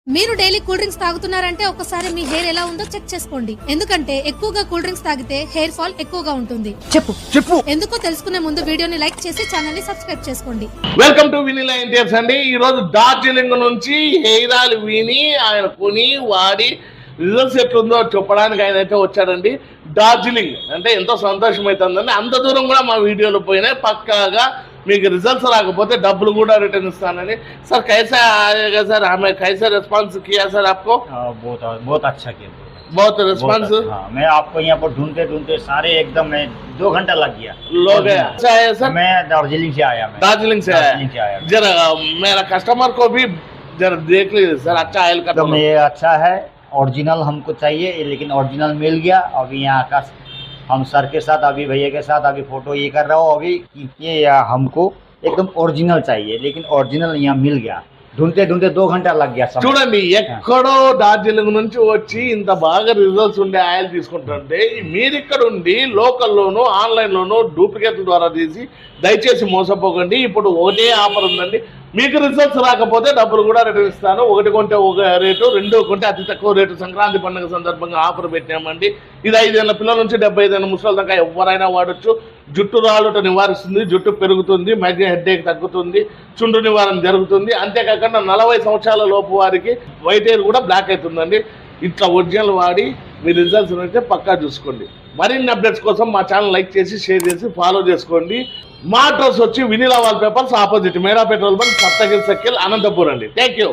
మీరు daily cool drinks తాగుతున్నారంటే ఒకసారి మీ hair ఎలా ఉందో చెక్ చేసుకోండి. ఎందుకంటే ఎక్కువగా కూల్ డ్రింక్స్ తాగితే హెయిర్ ఫాల్ ఎక్కువగా ఉంటుంది. చెప్పు ఎందుకో తెలుసుకునే ముందు వీడియోని లైక్ చేసి ఛానల్ ని సబ్స్క్రైబ్ చేసుకోండి. వెల్కమ్ టు వినీలా ఇండియన్స్ అండి. ఈ రోజు డార్జిలింగ్ నుంచి హెయిర్ ఆయిల్ విని ఆయన కొని వాడి రిజల్ట్స్ ఎట్లుందో చెప్పడానికి ఆయన అయితే వచ్చాడండి. డార్జిలింగ్ అంటే ఎంతో సంతోషం అవుతుందండి. అంత దూరం కూడా మా వీడియోలో పోయినాయి. పక్కాగా మీకు రిజల్ట్స్ రాకపోతే డబ్బులు కూడా రిటర్న్ ఇస్తానని. సార్ कैसा आएगा सर? हमें कैसा रिस्पांस किया सर आपको? बहुत अच्छा किया, बहुत रिस्पांस। हाँ, मैं आपको यहाँ पर ढूंढते ढूंढते सारे एकदम मैं 2 घंटा लग गया। लोग गया अच्छा है सर? मैं दार्जिलिंग से आया। दार्जिलिंग से आया। जरा मेरा कस्टमर को भी जरा देख लीजिए सर, अच्छा ऑयल का एकदम ये अच्छा है। ओरिजिनल हमको चाहिए, लेकिन ओरिजिनल मिल गया। अभी यहाँ का हम सर के साथ, अभी भैया के साथ अभी फोटो ये कर रहा हूँ अभी, ये हमको एकदम ओरिजिनल चाहिए, लेकिन ओरिजिनल यहाँ मिल गया। ढूंढते ढूंढते 2 घंटा लग गया। చూడండి, ఎక్కడో డార్జిలింగ్ నుంచి వచ్చి ఇంత బాగా రిజల్ట్స్ ఉండే ఆయిల్ తీసుకుంటుంటే మీరు ఇక్కడ ఉండి లోకల్లోనూ ఆన్లైన్లోనూ డూప్లికేట్ ద్వారా తీసి దయచేసి మోసపోకండి. ఇప్పుడు ఒకటే ఆఫర్ ఉందండి. మీకు రిజల్ట్స్ రాకపోతే డబ్బులు కూడా రిటర్న్ ఇస్తాను. 1 కొంటే 1 రేటు, 2 కొంటే అతి తక్కువ రేటు. సంక్రాంతి పండుగ సందర్భంగా ఆఫర్ పెట్టామండి. ఇది 5 ఏళ్ల పిల్లల నుంచి 75 ఏళ్ల ముసలి దాకా ఎవరైనా వాడచ్చు. జుట్టు రాలుట నివారిస్తుంది, జుట్టు పెరుగుతుంది, మైగ్రేన్ హెడ్ఏక్ తగ్గుతుంది, చుండ్రు నివారణ జరుగుతుంది. అంతేకాకుండా 40 సంవత్సరాల లోపు వారికి వైట్ హెయిర్ కూడా బ్లాక్ అవుతుందండి. ఇట్లా ఒరిజినల్ వాడి మీ రిజల్ట్స్ అయితే పక్కా చూసుకోండి. మరిన్ని అప్డేట్స్ కోసం మా ఛానల్ లైక్ చేసి షేర్ చేసి ఫాలో చేసుకోండి. మా అడ్రస్ వచ్చి వినీలా వాల్ పేపర్స్ ఆపోజిట్ మేరా petrol bunk, Saptagiri circle, Anantapur అండి. Thank you.